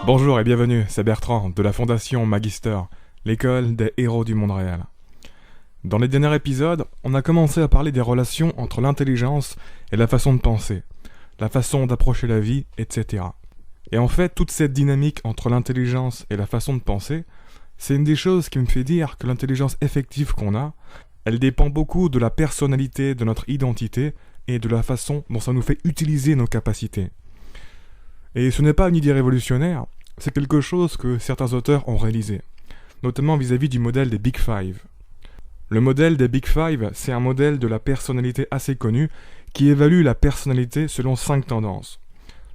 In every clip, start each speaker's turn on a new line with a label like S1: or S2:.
S1: Bonjour et bienvenue, c'est Bertrand de la Fondation Magister, l'école des héros du monde réel. Dans les derniers épisodes, on a commencé à parler des relations entre l'intelligence et la façon de penser, la façon d'approcher la vie, etc. Et en fait, toute cette dynamique entre l'intelligence et la façon de penser, c'est une des choses qui me fait dire que l'intelligence effective qu'on a, elle dépend beaucoup de la personnalité de notre identité et de la façon dont ça nous fait utiliser nos capacités. Et ce n'est pas une idée révolutionnaire, c'est quelque chose que certains auteurs ont réalisé, notamment vis-à-vis du modèle des Big Five. Le modèle des Big Five, c'est un modèle de la personnalité assez connu qui évalue la personnalité selon 5 tendances.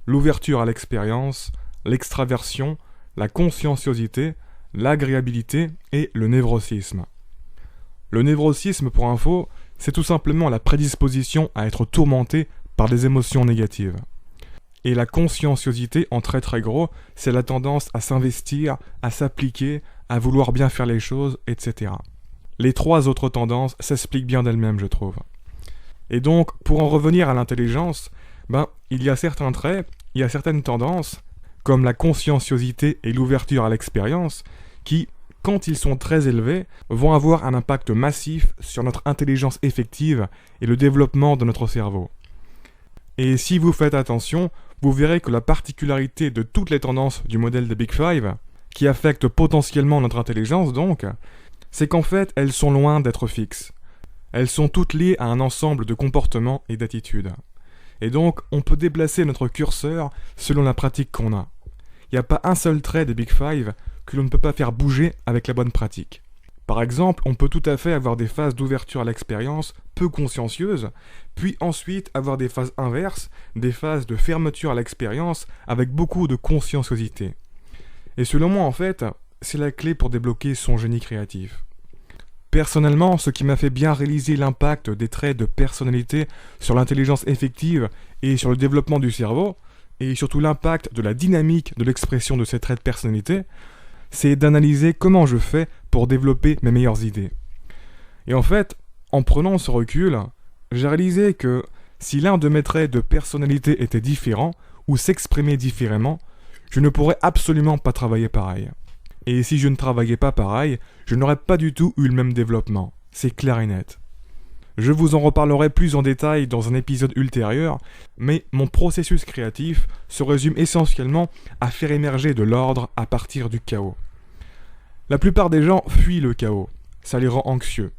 S1: L'ouverture à l'expérience, l'extraversion, la conscienciosité, l'agréabilité et le névrosisme. Le névrosisme, pour info, c'est tout simplement la prédisposition à être tourmenté par des émotions négatives. Et la conscienciosité, en très très gros, c'est la tendance à s'investir, à s'appliquer, à vouloir bien faire les choses, etc. Les 3 autres tendances s'expliquent bien d'elles-mêmes, je trouve. Et donc, pour en revenir à l'intelligence, il y a certains traits, il y a certaines tendances, comme la conscienciosité et l'ouverture à l'expérience, qui, quand ils sont très élevés, vont avoir un impact massif sur notre intelligence effective et le développement de notre cerveau. Et si vous faites attention, vous verrez que la particularité de toutes les tendances du modèle des Big Five, qui affectent potentiellement notre intelligence donc, c'est qu'en fait, elles sont loin d'être fixes. Elles sont toutes liées à un ensemble de comportements et d'attitudes. Et donc, on peut déplacer notre curseur selon la pratique qu'on a. Il n'y a pas un seul trait des Big Five que l'on ne peut pas faire bouger avec la bonne pratique. Par exemple, on peut tout à fait avoir des phases d'ouverture à l'expérience peu consciencieuses, puis ensuite avoir des phases inverses, des phases de fermeture à l'expérience avec beaucoup de conscienciosité. Et selon moi, en fait, c'est la clé pour débloquer son génie créatif. Personnellement, ce qui m'a fait bien réaliser l'impact des traits de personnalité sur l'intelligence effective et sur le développement du cerveau, et surtout l'impact de la dynamique de l'expression de ces traits de personnalité, c'est d'analyser comment je fais pour développer mes meilleures idées. Et en fait, en prenant ce recul, j'ai réalisé que si l'un de mes traits de personnalité était différent ou s'exprimait différemment, je ne pourrais absolument pas travailler pareil. Et si je ne travaillais pas pareil, je n'aurais pas du tout eu le même développement. C'est clair et net. Je vous en reparlerai plus en détail dans un épisode ultérieur, mais mon processus créatif se résume essentiellement à faire émerger de l'ordre à partir du chaos. La plupart des gens fuient le chaos, ça les rend anxieux,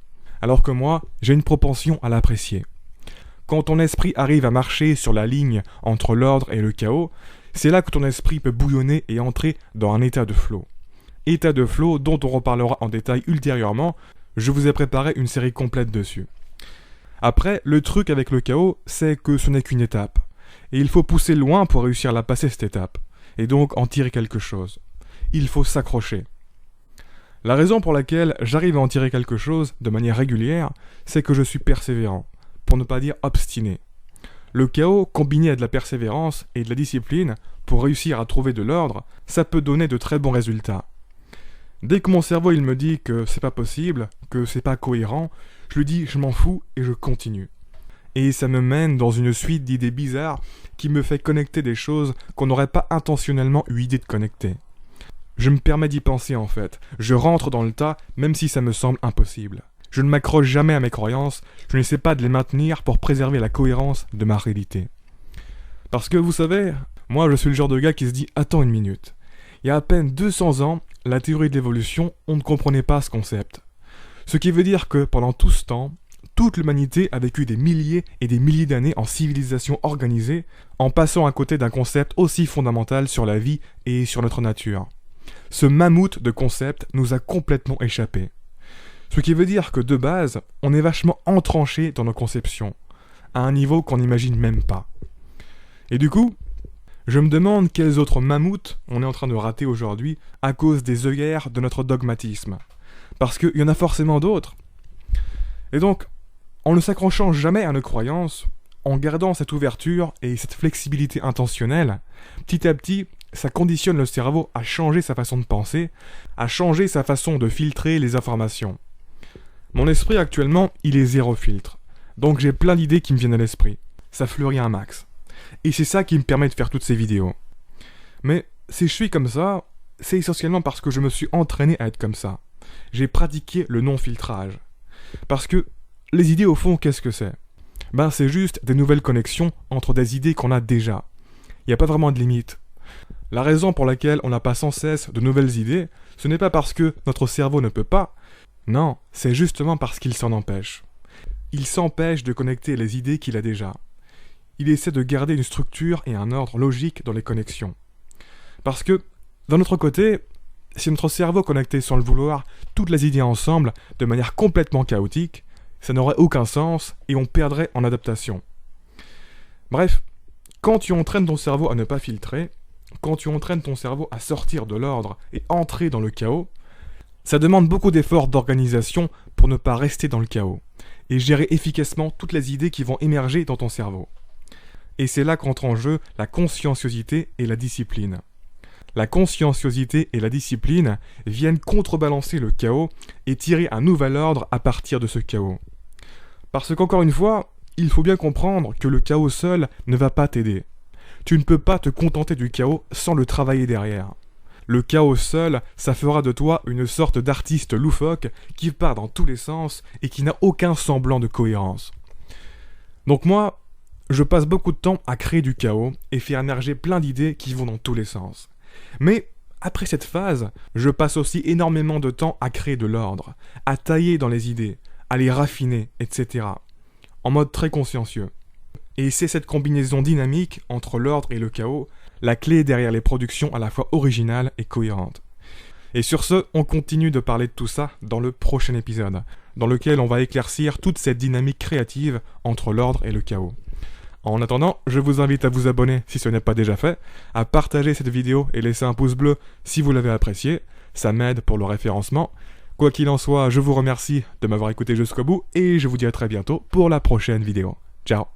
S1: alors que moi, j'ai une propension à l'apprécier. Quand ton esprit arrive à marcher sur la ligne entre l'ordre et le chaos, c'est là que ton esprit peut bouillonner et entrer dans un état de flow. État de flow dont on reparlera en détail ultérieurement, je vous ai préparé une série complète dessus. Après, le truc avec le chaos, c'est que ce n'est qu'une étape. Et il faut pousser loin pour réussir à la passer cette étape. Et donc en tirer quelque chose. Il faut s'accrocher. La raison pour laquelle j'arrive à en tirer quelque chose de manière régulière, c'est que je suis persévérant, pour ne pas dire obstiné. Le chaos, combiné à de la persévérance et de la discipline, pour réussir à trouver de l'ordre, ça peut donner de très bons résultats. Dès que mon cerveau il me dit que c'est pas possible, que c'est pas cohérent, je lui dis je m'en fous et je continue. Et ça me mène dans une suite d'idées bizarres qui me fait connecter des choses qu'on n'aurait pas intentionnellement eu idée de connecter. Je me permets d'y penser en fait, je rentre dans le tas même si ça me semble impossible. Je ne m'accroche jamais à mes croyances, je n'essaie pas de les maintenir pour préserver la cohérence de ma réalité. Parce que vous savez, moi je suis le genre de gars qui se dit « Attends une minute ». Il y a à peine 200 ans, la théorie de l'évolution, on ne comprenait pas ce concept. Ce qui veut dire que pendant tout ce temps, toute l'humanité a vécu des milliers et des milliers d'années en civilisation organisée, en passant à côté d'un concept aussi fondamental sur la vie et sur notre nature. Ce mammouth de concept nous a complètement échappé. Ce qui veut dire que de base, on est vachement entranché dans nos conceptions, à un niveau qu'on n'imagine même pas. Et du coup, je me demande quels autres mammouths on est en train de rater aujourd'hui à cause des œillères de notre dogmatisme. Parce qu'il y en a forcément d'autres. Et donc, en ne s'accrochant jamais à nos croyances, en gardant cette ouverture et cette flexibilité intentionnelle, petit à petit, ça conditionne le cerveau à changer sa façon de penser, à changer sa façon de filtrer les informations. Mon esprit actuellement, il est zéro filtre. Donc j'ai plein d'idées qui me viennent à l'esprit. Ça fleurit un max. Et c'est ça qui me permet de faire toutes ces vidéos. Mais si je suis comme ça, c'est essentiellement parce que je me suis entraîné à être comme ça. J'ai pratiqué le non-filtrage. Parce que les idées, au fond, qu'est-ce que c'est? C'est juste des nouvelles connexions entre des idées qu'on a déjà. Il n'y a pas vraiment de limite. La raison pour laquelle on n'a pas sans cesse de nouvelles idées, ce n'est pas parce que notre cerveau ne peut pas, non, c'est justement parce qu'il s'en empêche. Il s'empêche de connecter les idées qu'il a déjà. Il essaie de garder une structure et un ordre logique dans les connexions. Parce que, d'un autre côté, si notre cerveau connectait sans le vouloir toutes les idées ensemble de manière complètement chaotique, ça n'aurait aucun sens et on perdrait en adaptation. Bref, quand tu entraînes ton cerveau à ne pas filtrer, quand tu entraînes ton cerveau à sortir de l'ordre et entrer dans le chaos, ça demande beaucoup d'efforts d'organisation pour ne pas rester dans le chaos et gérer efficacement toutes les idées qui vont émerger dans ton cerveau. Et c'est là qu'entre en jeu la conscienciosité et la discipline. La conscienciosité et la discipline viennent contrebalancer le chaos et tirer un nouvel ordre à partir de ce chaos. Parce qu'encore une fois, il faut bien comprendre que le chaos seul ne va pas t'aider. Tu ne peux pas te contenter du chaos sans le travailler derrière. Le chaos seul, ça fera de toi une sorte d'artiste loufoque qui part dans tous les sens et qui n'a aucun semblant de cohérence. Donc moi, je passe beaucoup de temps à créer du chaos et faire émerger plein d'idées qui vont dans tous les sens. Mais après cette phase, je passe aussi énormément de temps à créer de l'ordre, à tailler dans les idées, à les raffiner, etc. En mode très consciencieux. Et c'est cette combinaison dynamique entre l'ordre et le chaos, la clé derrière les productions à la fois originales et cohérentes. Et sur ce, on continue de parler de tout ça dans le prochain épisode, dans lequel on va éclaircir toute cette dynamique créative entre l'ordre et le chaos. En attendant, je vous invite à vous abonner si ce n'est pas déjà fait, à partager cette vidéo et laisser un pouce bleu si vous l'avez apprécié, ça m'aide pour le référencement. Quoi qu'il en soit, je vous remercie de m'avoir écouté jusqu'au bout et je vous dis à très bientôt pour la prochaine vidéo. Ciao!